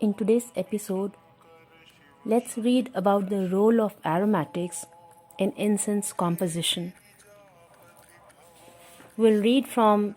In today's episode, let's read about the role of aromatics in incense composition. We'll read from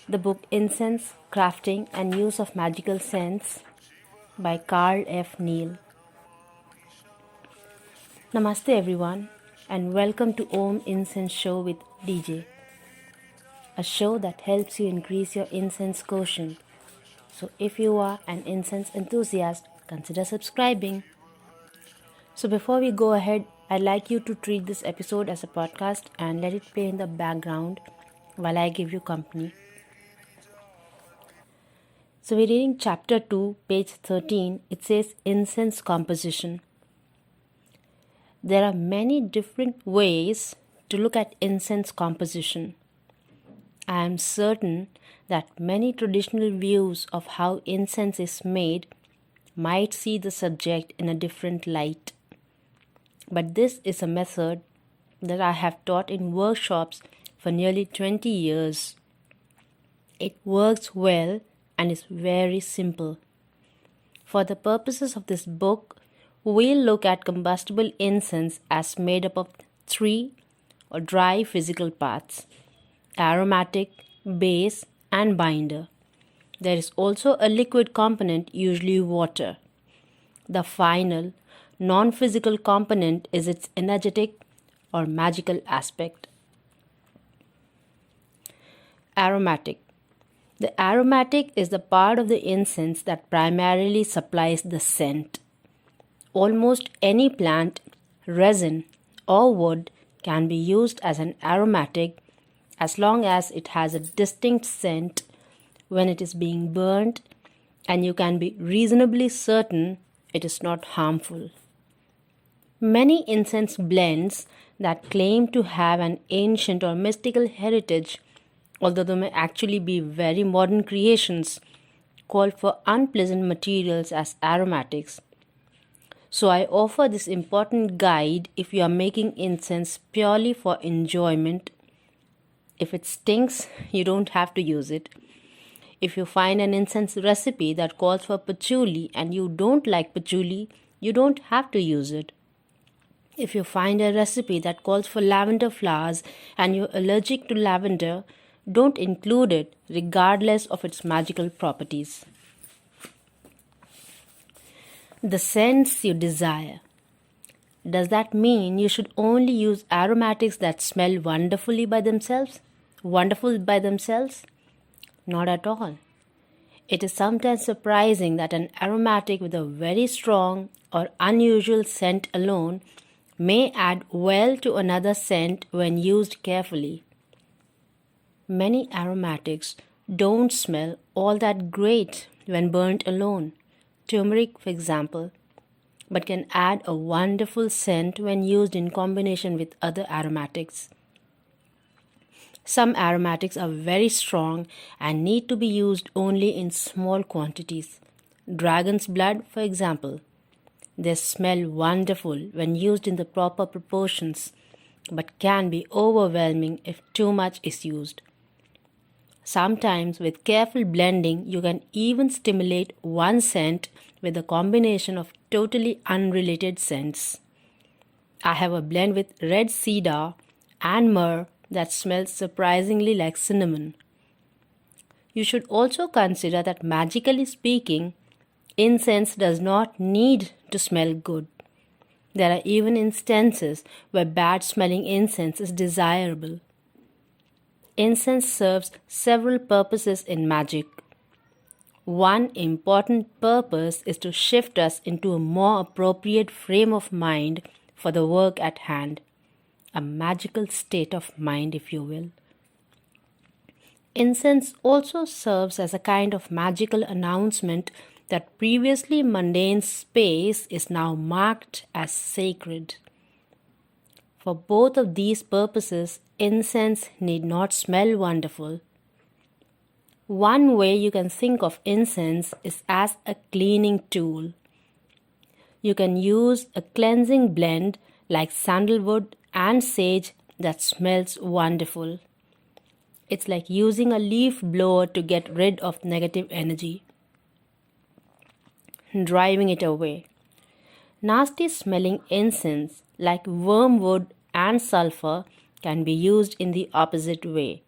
the book Incense, Crafting and Use of Magical Scents by Carl F. Neal. Namaste everyone and welcome to Om Incense Show with DJ, a show that helps you increase your incense quotient. So if you are an incense enthusiast, consider subscribing. So before we go ahead, I'd like you to treat this episode as a podcast and let it play in the background while I give you company. So we're reading chapter 2, page 13. It says incense composition. There are many different ways to look at incense composition. I am certain that many traditional views of how incense is made might see the subject in a different light. But this is a method that I have taught in workshops for nearly 20 years. It works well and is very simple. For the purposes of this book, we'll look at combustible incense as made up of 3 or dry physical parts: aromatic, base, and binder. There is also a liquid component, usually water. The final, non-physical component is its energetic or magical aspect. Aromatic. The aromatic is the part of the incense that primarily supplies the scent. Almost any plant, resin, or wood can be used as an aromatic as long as it has a distinct scent when it is being burned, and you can be reasonably certain it is not harmful. Many incense blends that claim to have an ancient or mystical heritage, although they may actually be very modern creations, call for unpleasant materials as aromatics. So I offer this important guide if you are making incense purely for enjoyment. If it stinks, you don't have to use it. If you find an incense recipe that calls for patchouli and you don't like patchouli, you don't have to use it. If you find a recipe that calls for lavender flowers and you're allergic to lavender, don't include it regardless of its magical properties. The scents you desire. Does that mean you should only use aromatics that smell wonderful by themselves? Not at all. It is sometimes surprising that an aromatic with a very strong or unusual scent alone may add well to another scent when used carefully. Many aromatics don't smell all that great when burnt alone, turmeric for example, but can add a wonderful scent when used in combination with other aromatics. Some aromatics are very strong and need to be used only in small quantities. Dragon's blood, for example. They smell wonderful when used in the proper proportions, but can be overwhelming if too much is used. Sometimes, with careful blending, you can even stimulate one scent with a combination of totally unrelated scents. I have a blend with red cedar and myrrh that smells surprisingly like cinnamon. You should also consider that, magically speaking, incense does not need to smell good. There are even instances where bad-smelling incense is desirable. Incense serves several purposes in magic. One important purpose is to shift us into a more appropriate frame of mind for the work at hand, a magical state of mind, if you will. Incense also serves as a kind of magical announcement that previously mundane space is now marked as sacred. For both of these purposes, incense need not smell wonderful. One way you can think of incense is as a cleaning tool. You can use a cleansing blend like sandalwood and sage that smells wonderful. It's like using a leaf blower to get rid of negative energy. driving it away. Nasty smelling incense like wormwood and sulfur can be used in the opposite way.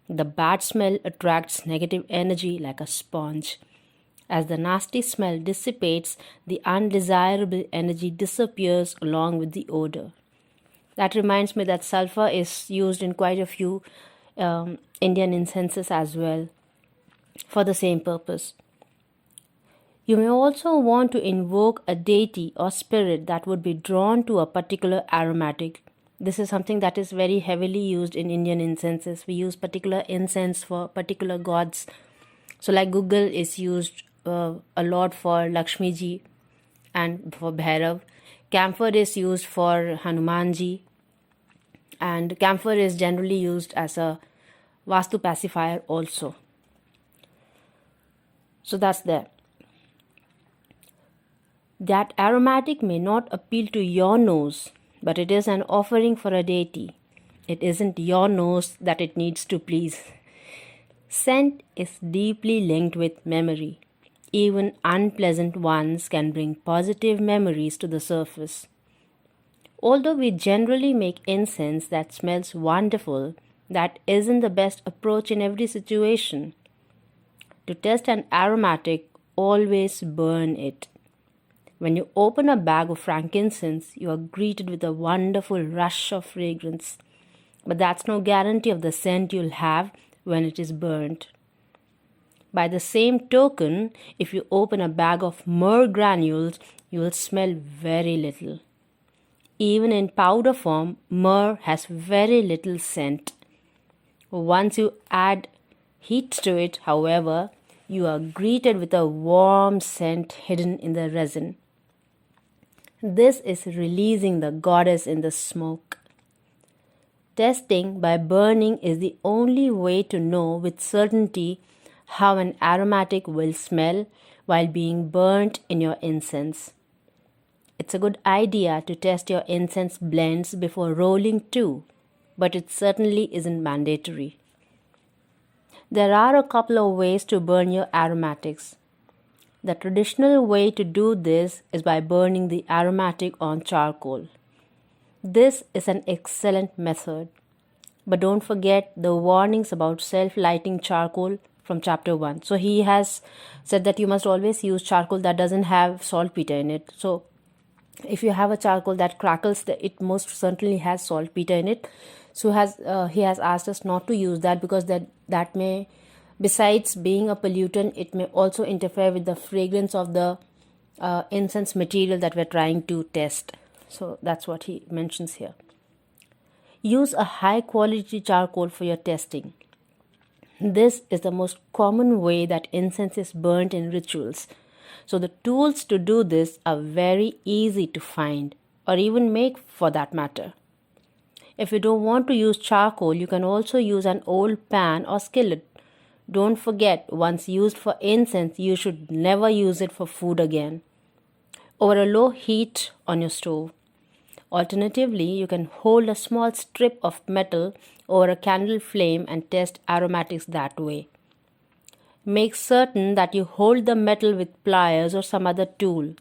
The bad smell attracts negative energy like a sponge. As the nasty smell dissipates, the undesirable energy disappears along with the odor. That reminds me that sulfur is used in quite a few Indian incenses as well for the same purpose. You may also want to invoke a deity or spirit that would be drawn to a particular aromatic. This is something that is very heavily used in Indian incenses. We use particular incense for particular gods. So like Google is used a lot for Lakshmi ji and for Bhairav. Camphor is used for Hanumanji. And camphor is generally used as a Vastu pacifier also. So that's there. That aromatic may not appeal to your nose, but it is an offering for a deity. It isn't your nose that it needs to please. Scent is deeply linked with memory. Even unpleasant ones can bring positive memories to the surface. Although we generally make incense that smells wonderful, that isn't the best approach in every situation. To test an aromatic, always burn it. When you open a bag of frankincense, you are greeted with a wonderful rush of fragrance. But that's no guarantee of the scent you'll have when it is burnt. By the same token, if you open a bag of myrrh granules, you will smell very little. Even in powder form, myrrh has very little scent. Once you add heat to it, however, you are greeted with a warm scent hidden in the resin. This is releasing the goddess in the smoke. Testing by burning is the only way to know with certainty how an aromatic will smell while being burnt in your incense. It's a good idea to test your incense blends before rolling too, but it certainly isn't mandatory. There are a couple of ways to burn your aromatics. The traditional way to do this is by burning the aromatic on charcoal. This is an excellent method. But don't forget the warnings about self-lighting charcoal from chapter 1. So he has said that you must always use charcoal that doesn't have saltpeter in it. So if you have a charcoal that crackles, it most certainly has saltpeter in it. So he has asked us not to use that because that may, besides being a pollutant, it may also interfere with the fragrance of the incense material that we're trying to test. So that's what he mentions here. Use a high quality charcoal for your testing. This is the most common way that incense is burnt in rituals. So the tools to do this are very easy to find or even make for that matter. If you don't want to use charcoal, you can also use an old pan or skillet. Don't forget, once used for incense, you should never use it for food again. Over a low heat on your stove. Alternatively, you can hold a small strip of metal over a candle flame and test aromatics that way. Make certain that you hold the metal with pliers or some other tool.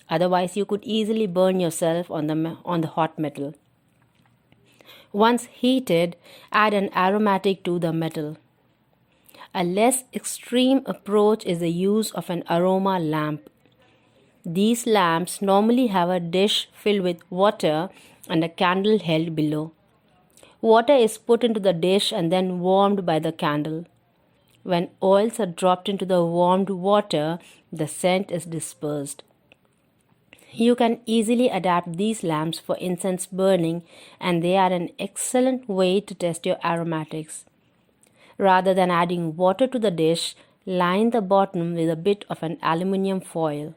Otherwise, you could easily burn yourself on the hot metal. Once heated, add an aromatic to the metal. A less extreme approach is the use of an aroma lamp. These lamps normally have a dish filled with water and a candle held below. Water is put into the dish and then warmed by the candle. When oils are dropped into the warmed water, the scent is dispersed. You can easily adapt these lamps for incense burning, and they are an excellent way to test your aromatics. Rather than adding water to the dish, line the bottom with a bit of an aluminium foil.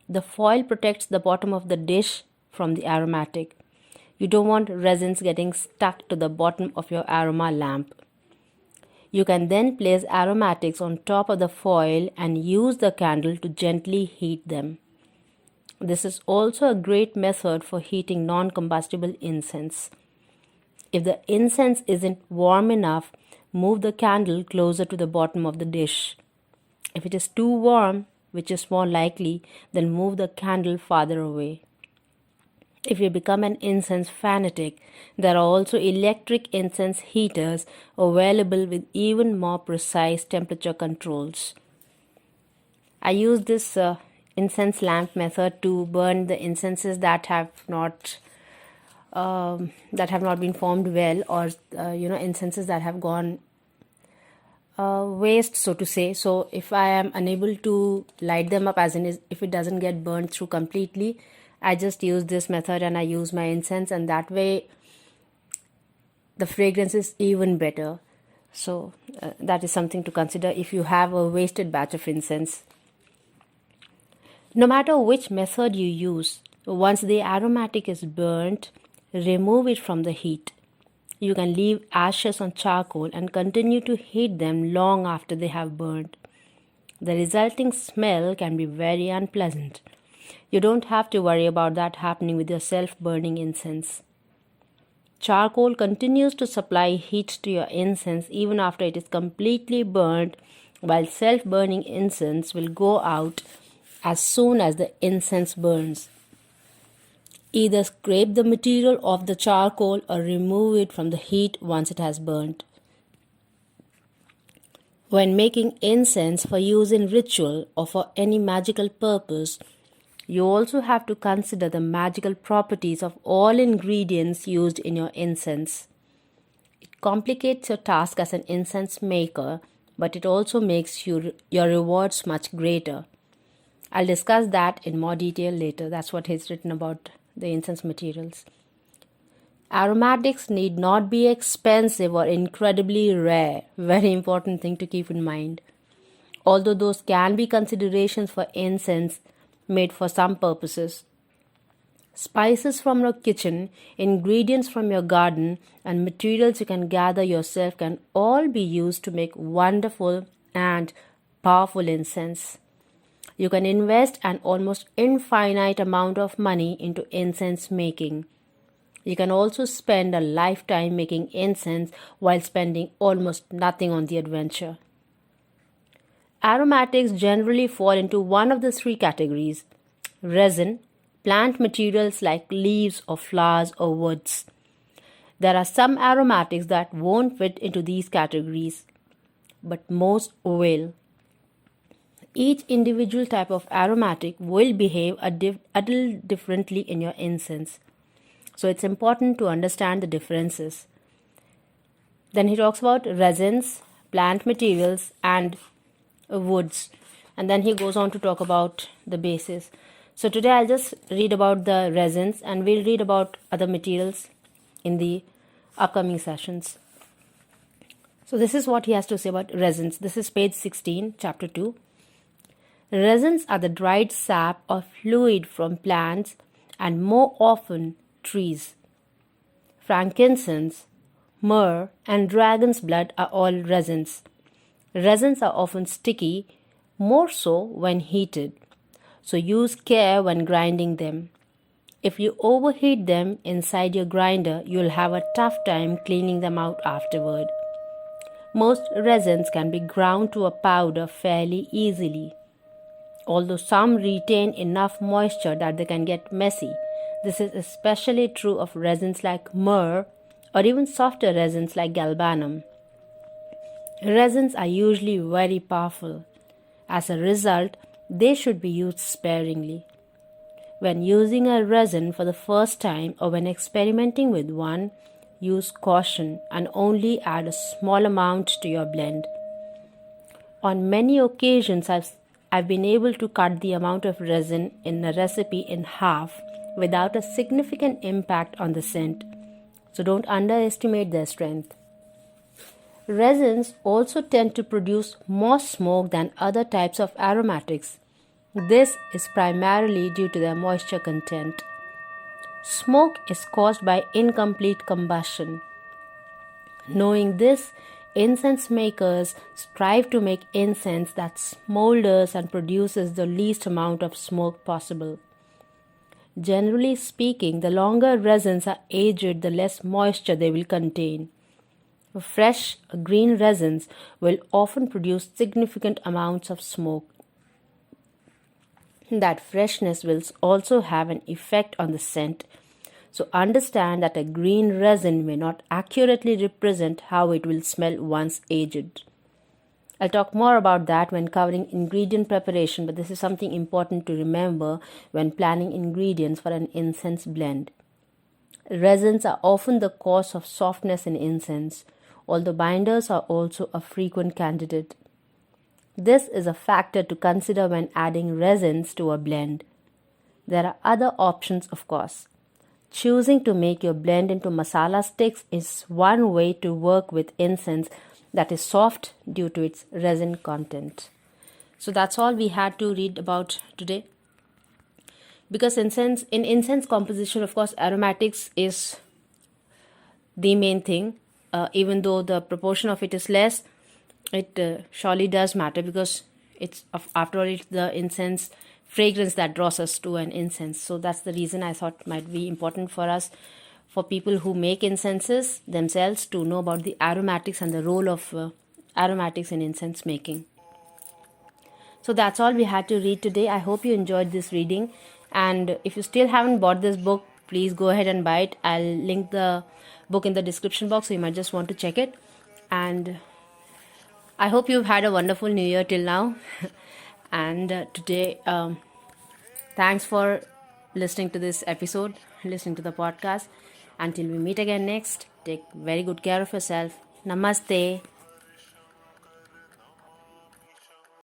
The foil protects the bottom of the dish from the aromatic. You don't want resins getting stuck to the bottom of your aroma lamp. You can then place aromatics on top of the foil and use the candle to gently heat them. This is also a great method for heating non-combustible incense. If the incense isn't warm enough, move the candle closer to the bottom of the dish. If it is too warm, which is more likely, then move the candle farther away. If you become an incense fanatic, there are also electric incense heaters available with even more precise temperature controls. I use this incense lamp method to burn the incenses that have not been formed well, or incenses that have gone waste, so to say. So if I am unable to light them up, as in if it doesn't get burned through completely, I just use this method and I use my incense, and that way the fragrance is even better. So that is something to consider if you have a wasted batch of incense. No matter which method you use, once the aromatic is burnt, remove it from the heat. You can leave ashes on charcoal and continue to heat them long after they have burned. The resulting smell can be very unpleasant. You don't have to worry about that happening with your self-burning incense. Charcoal continues to supply heat to your incense even after it is completely burned, while self-burning incense will go out as soon as the incense burns. Either scrape the material off the charcoal or remove it from the heat once it has burnt. When making incense for use in ritual or for any magical purpose, you also have to consider the magical properties of all ingredients used in your incense. It complicates your task as an incense maker, but it also makes your rewards much greater. I'll discuss that in more detail later. That's what he's written about the incense materials. Aromatics need not be expensive or incredibly rare. Very important thing to keep in mind. Although those can be considerations for incense made for some purposes. Spices from your kitchen, ingredients from your garden, and materials you can gather yourself can all be used to make wonderful and powerful incense. You can invest an almost infinite amount of money into incense making. You can also spend a lifetime making incense while spending almost nothing on the adventure. Aromatics generally fall into one of the three categories: resin, plant materials like leaves or flowers or woods. There are some aromatics that won't fit into these categories, but most will. Each individual type of aromatic will behave a little differently in your incense. So it's important to understand the differences. Then he talks about resins, plant materials, and woods. And then he goes on to talk about the bases. So today I'll just read about the resins, and we'll read about other materials in the upcoming sessions. So this is what he has to say about resins. This is page 16, chapter 2. Resins are the dried sap or fluid from plants and more often trees. Frankincense, myrrh, and dragon's blood are all resins. Resins are often sticky, more so when heated, so use care when grinding them. If you overheat them inside your grinder, you'll have a tough time cleaning them out afterward. Most resins can be ground to a powder fairly easily, although some retain enough moisture that they can get messy. This is especially true of resins like myrrh or even softer resins like galbanum. Resins are usually very powerful. As a result, they should be used sparingly. When using a resin for the first time or when experimenting with one, use caution and only add a small amount to your blend. On many occasions, I've been able to cut the amount of resin in a recipe in half without a significant impact on the scent. So don't underestimate their strength. Resins also tend to produce more smoke than other types of aromatics. This is primarily due to their moisture content. Smoke is caused by incomplete combustion. Knowing this, incense makers strive to make incense that smolders and produces the least amount of smoke possible. Generally speaking, the longer resins are aged, the less moisture they will contain. Fresh green resins will often produce significant amounts of smoke. that freshness will also have an effect on the scent. So understand that a green resin may not accurately represent how it will smell once aged. I'll talk more about that when covering ingredient preparation, but this is something important to remember when planning ingredients for an incense blend. Resins are often the cause of softness in incense, although binders are also a frequent candidate. This is a factor to consider when adding resins to a blend. There are other options, of course. Choosing to make your blend into masala sticks is one way to work with incense that is soft due to its resin content. So that's all we had to read about today. Because in incense composition, of course, aromatics is the main thing. Even though the proportion of it is less, it surely does matter, because after all, it's the incense fragrance that draws us to an incense. So that's the reason I thought might be important for us, for people who make incenses themselves, to know about the aromatics and the role of aromatics in incense making. So that's all we had to read today. I hope you enjoyed this reading, and if you still haven't bought this book, please go ahead and buy it. I'll link the book in the description box, so you might just want to check it. And I hope you've had a wonderful new year till now. And today, thanks for listening to this episode, listening to the podcast. Until we meet again next, take very good care of yourself. Namaste.